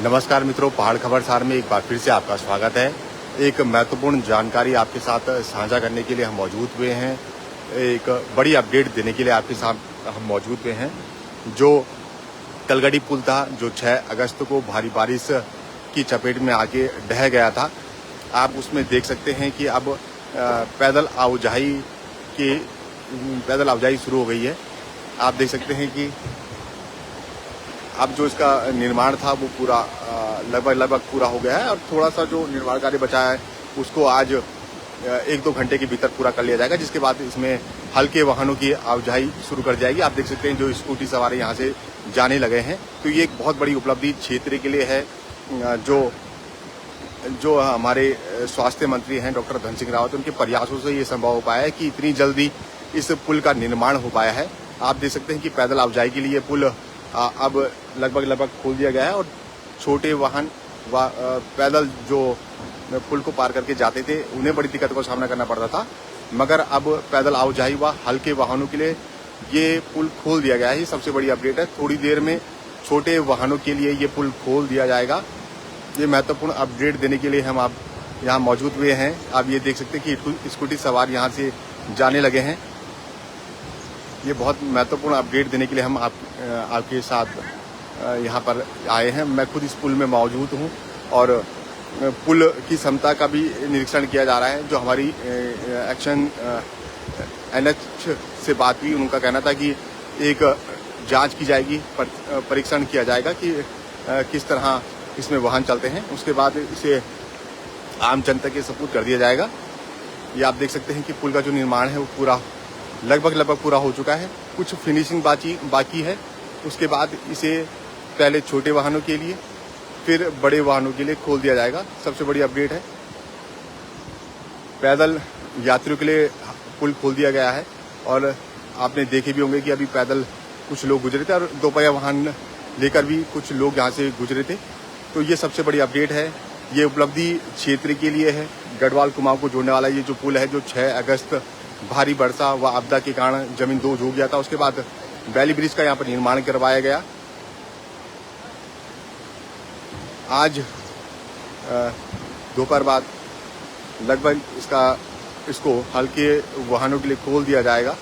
नमस्कार मित्रों, पहाड़ खबरसार में एक बार फिर से आपका स्वागत है। एक महत्वपूर्ण जानकारी आपके साथ साझा करने के लिए हम मौजूद हुए हैं। एक बड़ी अपडेट देने के लिए आपके साथ हम मौजूद हुए हैं। जो तलगड़ी पुल था, जो 6 अगस्त को भारी बारिश की चपेट में आके ढह गया था, आप उसमें देख सकते हैं कि अब पैदल आवाजाही शुरू हो गई है। आप देख सकते हैं कि अब जो इसका निर्माण था वो पूरा लगभग पूरा हो गया है और थोड़ा सा जो निर्माण कार्य बचा है उसको आज 1-2 घंटे के भीतर पूरा कर लिया जाएगा, जिसके बाद इसमें हल्के वाहनों की आवाजाही शुरू कर जाएगी। आप देख सकते हैं जो स्कूटी सवार यहाँ से जाने लगे हैं, तो ये एक बहुत बड़ी उपलब्धि क्षेत्र के लिए है। जो हमारे स्वास्थ्य मंत्री हैं डॉक्टर धन सिंह रावत, उनके प्रयासों से ये संभव हो पाया है कि इतनी जल्दी इस पुल का निर्माण हो पाया है। आप देख सकते हैं कि पैदल आवाजाही के लिए पुल अब लगभग खोल दिया गया है और छोटे वाहन पैदल जो पुल को पार करके जाते थे उन्हें बड़ी दिक्कत का सामना करना पड़ता था, मगर अब पैदल आवाजाही व हल्के वाहनों के लिए ये पुल खोल दिया गया है। ये सबसे बड़ी अपडेट है। थोड़ी देर में छोटे वाहनों के लिए ये पुल खोल दिया जाएगा। ये महत्वपूर्ण अपडेट देने के लिए हम आप यहाँ मौजूद हुए हैं। आप ये देख सकते हैं कि स्कूटी सवार यहाँ से जाने लगे हैं। ये बहुत महत्वपूर्ण अपडेट देने के लिए हम आपके साथ यहाँ पर आए हैं। मैं खुद इस पुल में मौजूद हूँ और पुल की क्षमता का भी निरीक्षण किया जा रहा है। जो हमारी एक्शन NH से बात हुई, उनका कहना था कि एक जांच की जाएगी, परीक्षण किया जाएगा कि किस तरह इसमें वाहन चलते हैं। उसके बाद इसे आम जनता के सपुर्द कर दिया जाएगा। ये आप देख सकते हैं कि पुल का जो निर्माण है वो पूरा लगभग पूरा हो चुका है। कुछ फिनिशिंग बाकी है। उसके बाद इसे पहले छोटे वाहनों के लिए फिर बड़े वाहनों के लिए खोल दिया जाएगा। सबसे बड़ी अपडेट है, पैदल यात्रियों के लिए पुल खोल दिया गया है और आपने देखे भी होंगे कि अभी पैदल कुछ लोग गुजरे थे और दोपहिया वाहन लेकर भी कुछ लोग यहाँ से गुजरे थे। तो ये सबसे बड़ी अपडेट है। ये उपलब्धि क्षेत्र के लिए है। गढ़वाल कुमाऊं को जोड़ने वाला ये जो पुल है, जो 6 अगस्त भारी वर्षा व आपदा के कारण जमीन दोज हो गया था, उसके बाद वैली ब्रिज का यहाँ पर निर्माण करवाया गया। आज दोपहर बाद लगभग इसको हल्के वाहनों के लिए खोल दिया जाएगा।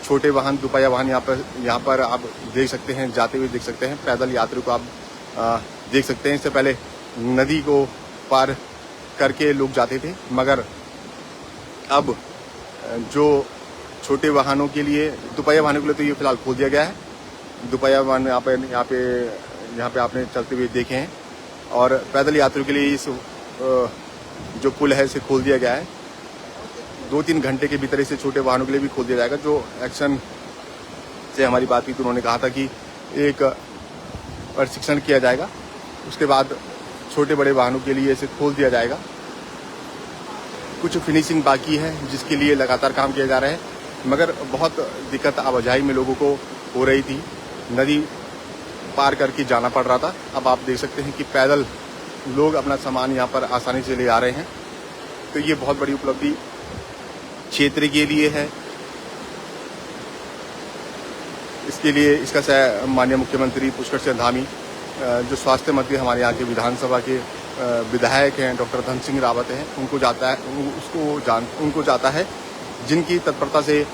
छोटे वाहन, दोपहिया वाहन यहाँ पर आप देख सकते हैं, जाते हुए देख सकते हैं। पैदल यात्रियों को आप देख सकते हैं। इससे पहले नदी को पार करके लोग जाते थे, मगर अब जो छोटे वाहनों के लिए, दोपहिया वाहनों के लिए तो ये फिलहाल खोल दिया गया है। दोपहिया वाहन यहाँ पे आपने चलते हुए देखे हैं और पैदल यात्रियों के लिए इस जो पुल है इसे खोल दिया गया है। 2-3 घंटे के भीतर इसे छोटे वाहनों के लिए भी खोल दिया जाएगा। जो एक्शन से हमारी बात हुई तो उन्होंने कहा था कि एक प्रशिक्षण किया जाएगा, उसके बाद छोटे बड़े वाहनों के लिए इसे खोल दिया जाएगा। कुछ फिनिशिंग बाकी है जिसके लिए लगातार काम किया जा रहा है, मगर बहुत दिक्कत आवाजाही में लोगों को हो रही थी। नदी पार करके जाना पड़ रहा था। अब आप देख सकते हैं कि पैदल लोग अपना सामान यहाँ पर आसानी से ले आ रहे हैं। तो ये बहुत बड़ी उपलब्धि क्षेत्र के लिए है। इसके लिए इसका माननीय मुख्यमंत्री पुष्कर सिंह धामी, जो स्वास्थ्य मंत्री हमारे यहाँ के विधानसभा के विधायक हैं डॉक्टर धन सिंह रावत हैं, उनको जाता है जिनकी तत्परता से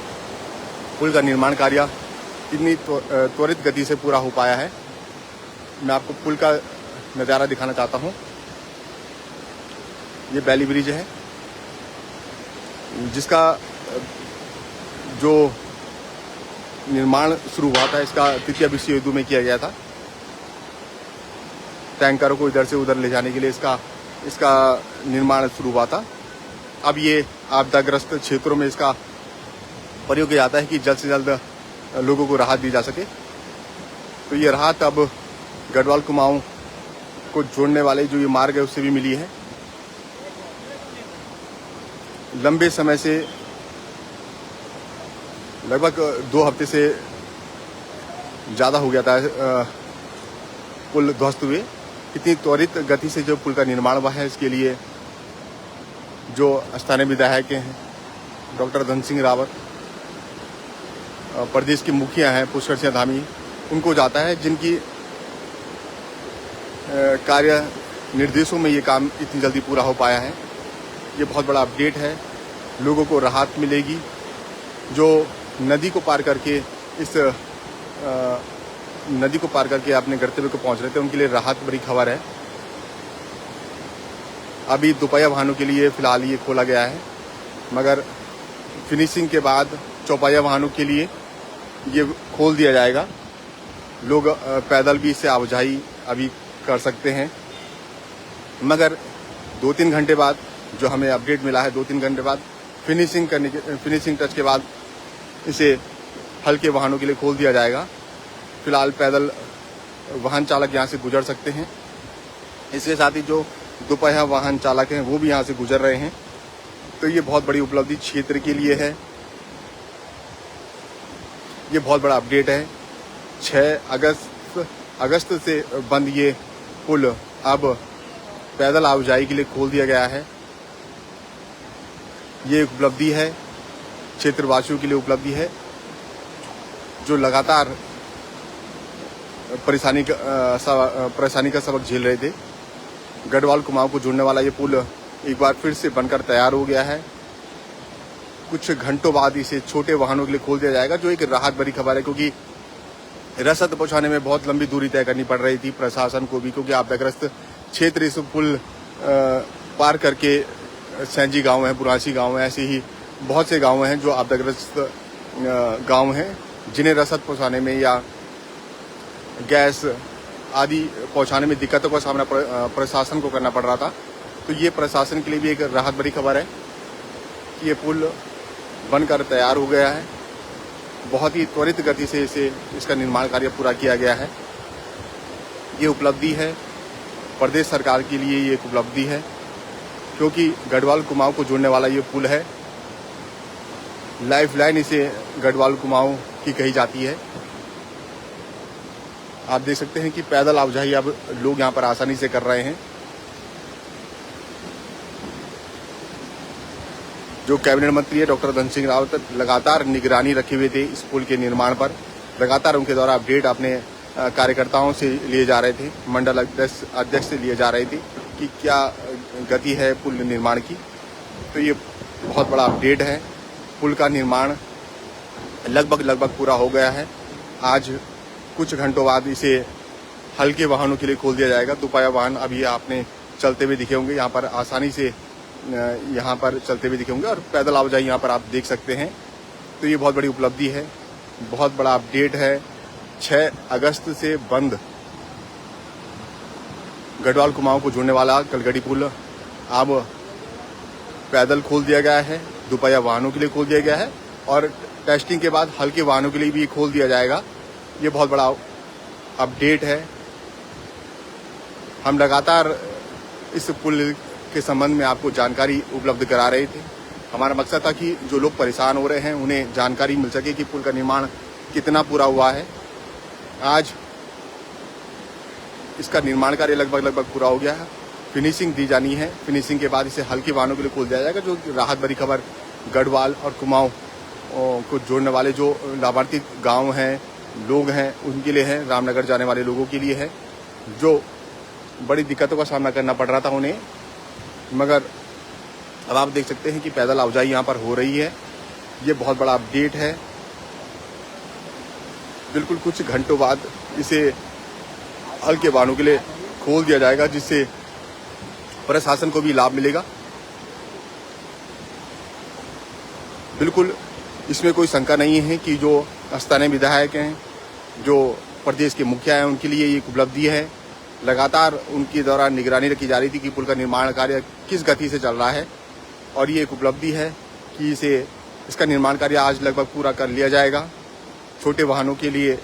पुल का निर्माण कार्य इतनी त्वरित गति से पूरा हो पाया है। मैं आपको पुल का नज़ारा दिखाना चाहता हूँ। ये वैली ब्रिज है जिसका जो निर्माण शुरू हुआ था, इसका तृतीय विश्व युद्ध में किया गया था। टैंकरों को इधर से उधर ले जाने के लिए इसका निर्माण शुरू हुआ था। अब ये आपदाग्रस्त क्षेत्रों में इसका प्रयोग किया जाता है कि जल्द से जल्द लोगों को राहत दी जा सके। तो ये राहत अब गढ़वाल कुमाऊं को जोड़ने वाले जो ये मार्ग है उससे भी मिली है। लंबे समय से, लगभग 2 हफ्ते से ज़्यादा हो गया था पुल ध्वस्त हुए। इतनी त्वरित गति से जो पुल का निर्माण हुआ है, इसके लिए जो स्थानीय विधायक हैं डॉक्टर धन सिंह रावत, प्रदेश के मुखिया हैं पुष्कर सिंह धामी, उनको जाता है, जिनकी कार्य निर्देशों में ये काम इतनी जल्दी पूरा हो पाया है। ये बहुत बड़ा अपडेट है, लोगों को राहत मिलेगी। जो नदी को पार करके नदी को पार करके अपने गंतव्य को पहुंच रहे थे, उनके लिए राहत भरी खबर है। अभी दोपहिया वाहनों के लिए फ़िलहाल ये खोला गया है, मगर फिनिशिंग के बाद चौपहिया वाहनों के लिए ये खोल दिया जाएगा। लोग पैदल भी इससे आवाजाही अभी कर सकते हैं, मगर 2-3 घंटे बाद जो हमें अपडेट मिला है, 2-3 घंटे बाद फिनिशिंग टच के बाद इसे हल्के वाहनों के लिए खोल दिया जाएगा। फिलहाल पैदल वाहन चालक यहाँ से गुजर सकते हैं। इसके साथ ही जो दोपहिया वाहन चालक हैं वो भी यहाँ से गुजर रहे हैं। तो ये बहुत बड़ी उपलब्धि क्षेत्र के लिए है। ये बहुत बड़ा अपडेट है। 6 अगस्त से बंद ये पुल अब पैदल आवाजाही के लिए खोल दिया गया है। ये उपलब्धि है, क्षेत्रवासियों के लिए उपलब्धि है, जो लगातार परेशानी का सबक झेल रहे थे। गढ़वाल कुमाऊं को जोड़ने वाला ये पुल एक बार फिर से बनकर तैयार हो गया है। कुछ घंटों बाद इसे छोटे वाहनों के लिए खोल दिया जाएगा, जो एक राहत भरी खबर है, क्योंकि रसद पहुंचाने में बहुत लंबी दूरी तय करनी पड़ रही थी प्रशासन को भी, क्योंकि आपदाग्रस्त क्षेत्र इस पुल पार करके सैंजी गांव है, बुरासी गांव है, ऐसे ही बहुत से गांव हैं जो आपदाग्रस्त गांव हैं, जिन्हें रसद पहुंचाने में या गैस आदि पहुंचाने में दिक्कतों का सामना प्रशासन को करना पड़ रहा था। तो ये प्रशासन के लिए भी एक राहत भरी खबर है कि ये पुल बनकर तैयार हो गया है। बहुत ही त्वरित गति से इसका निर्माण कार्य पूरा किया गया है। ये उपलब्धि है, प्रदेश सरकार के लिए ये एक उपलब्धि है, क्योंकि गढ़वाल कुमाऊं को जोड़ने वाला ये पुल है। लाइफलाइन इसे गढ़वाल कुमाऊं की कही जाती है। आप देख सकते हैं कि पैदल आवाजाही अब लोग यहाँ पर आसानी से कर रहे हैं। जो कैबिनेट मंत्री है डॉक्टर धन सिंह रावत लगातार निगरानी रखे हुए थे इस पुल के निर्माण पर। लगातार उनके द्वारा अपडेट अपने कार्यकर्ताओं से लिए जा रहे थे, मंडल अध्यक्ष से लिए जा रहे थे कि क्या गति है पुल निर्माण की। तो ये बहुत बड़ा अपडेट है। पुल का निर्माण लगभग पूरा हो गया है। आज कुछ घंटों बाद इसे हल्के वाहनों के लिए खोल दिया जाएगा। दोपहिया वाहन अभी आपने चलते हुए दिखे होंगे, यहाँ पर आसानी से यहाँ पर चलते हुए दिखे होंगे, और पैदल आवाजाही यहाँ पर आप देख सकते हैं। तो ये बहुत बड़ी उपलब्धि है, बहुत बड़ा अपडेट है। 6 अगस्त से बंद गढ़वाल कुमाऊं को जोड़ने वाला कलगड़ी पुल अब पैदल खोल दिया गया है, दोपहिया वाहनों के लिए खोल दिया गया है, और टेस्टिंग के बाद हल्के वाहनों के लिए भी खोल दिया जाएगा। ये बहुत बड़ा अपडेट है। हम लगातार इस पुल के संबंध में आपको जानकारी उपलब्ध करा रहे थे। हमारा मकसद था कि जो लोग परेशान हो रहे हैं उन्हें जानकारी मिल सके कि पुल का निर्माण कितना पूरा हुआ है। आज इसका निर्माण कार्य लगभग पूरा हो गया है। फिनिशिंग दी जानी है। फिनिशिंग के बाद इसे हल्के वाहनों के लिए खोल दिया जाएगा। जो राहत भरी खबर गढ़वाल और कुमाऊं को जोड़ने वाले जो लाभार्थी गांव हैं, लोग हैं, उनके लिए है। रामनगर जाने वाले लोगों के लिए है, जो बड़ी दिक्कतों का सामना करना पड़ रहा था उन्हें, मगर अब आप देख सकते हैं कि पैदल आवाजाही यहाँ पर हो रही है। ये बहुत बड़ा अपडेट है। बिल्कुल कुछ घंटों बाद इसे हल्के वाहनों के लिए खोल दिया जाएगा, जिससे प्रशासन को भी लाभ मिलेगा। बिल्कुल इसमें कोई शंका नहीं है कि जो स्थानीय विधायक हैं, जो प्रदेश के मुखिया हैं, उनके लिए ये एक उपलब्धि है। लगातार उनके द्वारा निगरानी रखी जा रही थी कि पुल का निर्माण कार्य किस गति से चल रहा है, और ये एक उपलब्धि है कि इसका निर्माण कार्य आज लगभग पूरा कर लिया जाएगा। छोटे वाहनों के लिए,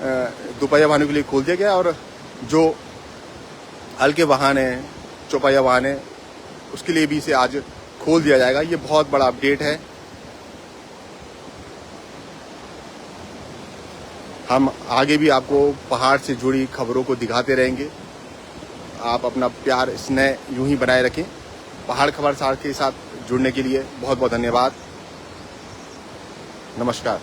दोपहिया वाहनों के लिए खोल दिया गया, और जो हल्के वाहन हैं, चौपहिया वाहन है, उसके लिए भी इसे आज खोल दिया जाएगा। ये बहुत बड़ा अपडेट है। हम आगे भी आपको पहाड़ से जुड़ी खबरों को दिखाते रहेंगे। आप अपना प्यार, स्नेह यूं ही बनाए रखें। पहाड़ खबर के साथ जुड़ने के लिए बहुत बहुत धन्यवाद। नमस्कार।